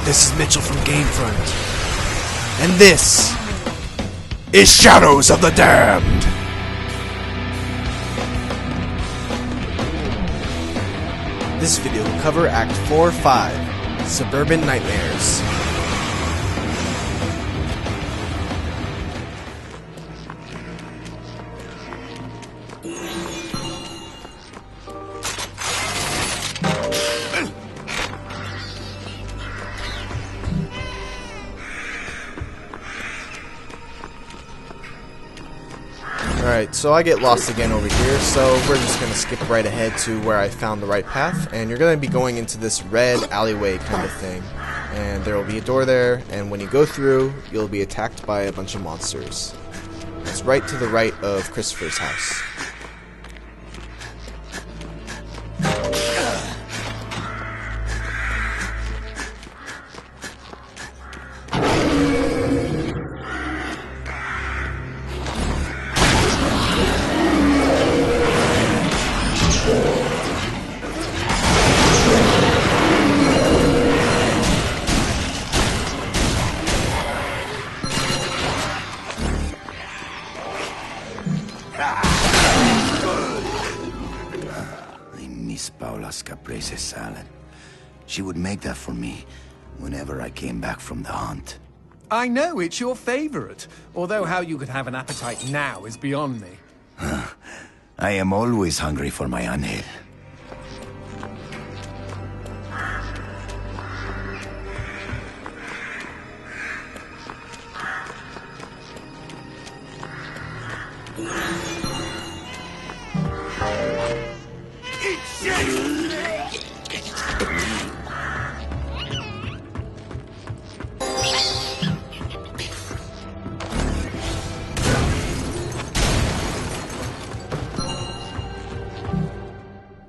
This is Mitchell from GameFront. And this is Shadows of the Damned. This video will cover Act 4-5, Suburban Nightmares. Alright, so I get lost again over here, so we're just going to skip right ahead to where I found the right path, and you're going to be going into this red alleyway kind of thing. And there will be a door there, and when you go through, you'll be attacked by a bunch of monsters. It's right to the right of Christopher's house. Paula's caprese salad. She would make that for me whenever I came back from the hunt. I know, it's your favorite. Although how you could have an appetite now is beyond me. I am always hungry for my Angel.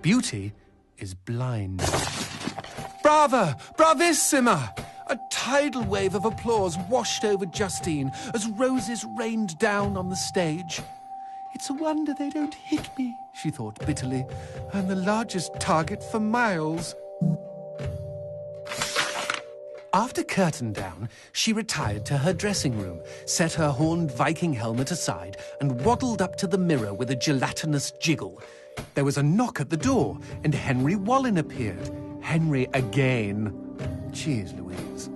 Beauty is blind. Brava! Bravissima! A tidal wave of applause washed over Justine as roses rained down on the stage. It's a wonder they don't hit me, she thought bitterly. I'm the largest target for miles. After curtain down, she retired to her dressing room, set her horned Viking helmet aside, and waddled up to the mirror with a gelatinous jiggle. There was a knock at the door, and Henry Wallin appeared. Henry again. Cheers, Louise.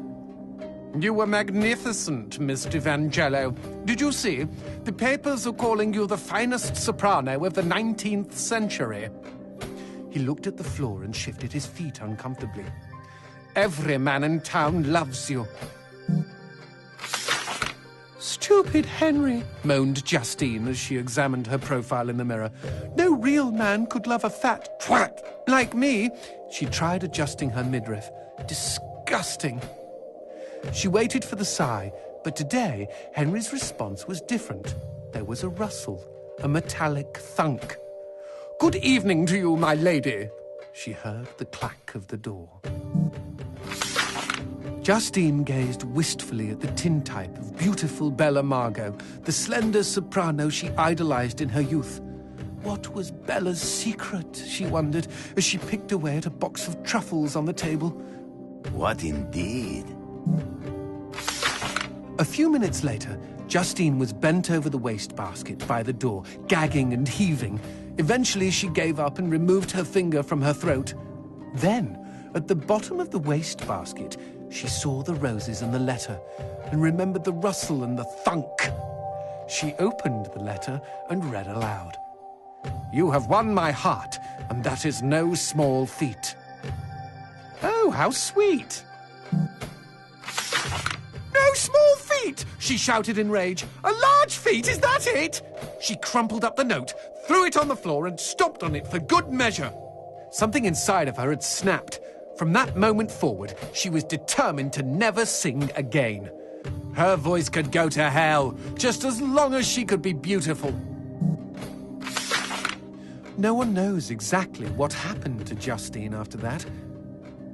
You were magnificent, Miss D'Evangelo. Did you see? The papers are calling you the finest soprano of the 19th century. He looked at the floor and shifted his feet uncomfortably. Every man in town loves you. Stupid Henry, moaned Justine as she examined her profile in the mirror. No real man could love a fat twat like me. She tried adjusting her midriff. Disgusting. She waited for the sigh, but today Henry's response was different. There was a rustle, a metallic thunk. Good evening to you, my lady. She heard the clack of the door. Justine gazed wistfully at the tintype of beautiful Bella Margot, the slender soprano she idolized in her youth. What was Bella's secret, she wondered, as she picked away at a box of truffles on the table. What indeed? A few minutes later, Justine was bent over the wastebasket by the door, gagging and heaving. Eventually, she gave up and removed her finger from her throat. Then, at the bottom of the wastebasket, she saw the roses and the letter, and remembered the rustle and the thunk. She opened the letter and read aloud. You have won my heart, and that is no small feat. Oh, how sweet! No small feat! She shouted in rage. A large feat, is that it? She crumpled up the note, threw it on the floor, and stomped on it for good measure. Something inside of her had snapped. From that moment forward, she was determined to never sing again. Her voice could go to hell, just as long as she could be beautiful. No one knows exactly what happened to Justine after that.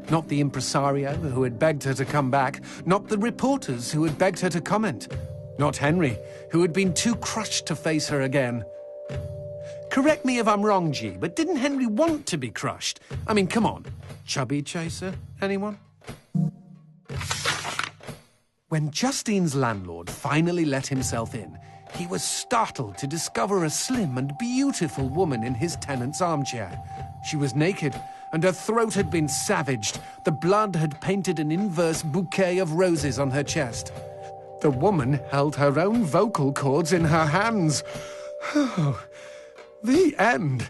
Not the impresario who had begged her to come back, not the reporters who had begged her to comment, not Henry, who had been too crushed to face her again. Correct me if I'm wrong, G, but didn't Henry want to be crushed? I mean, come on. Chubby chaser, anyone? When Justine's landlord finally let himself in, he was startled to discover a slim and beautiful woman in his tenant's armchair. She was naked, and her throat had been savaged. The blood had painted an inverse bouquet of roses on her chest. The woman held her own vocal cords in her hands. The end.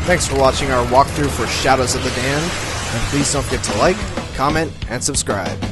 Thanks for watching our walkthrough for Shadows of the Damned, and please don't forget to like, comment, and subscribe.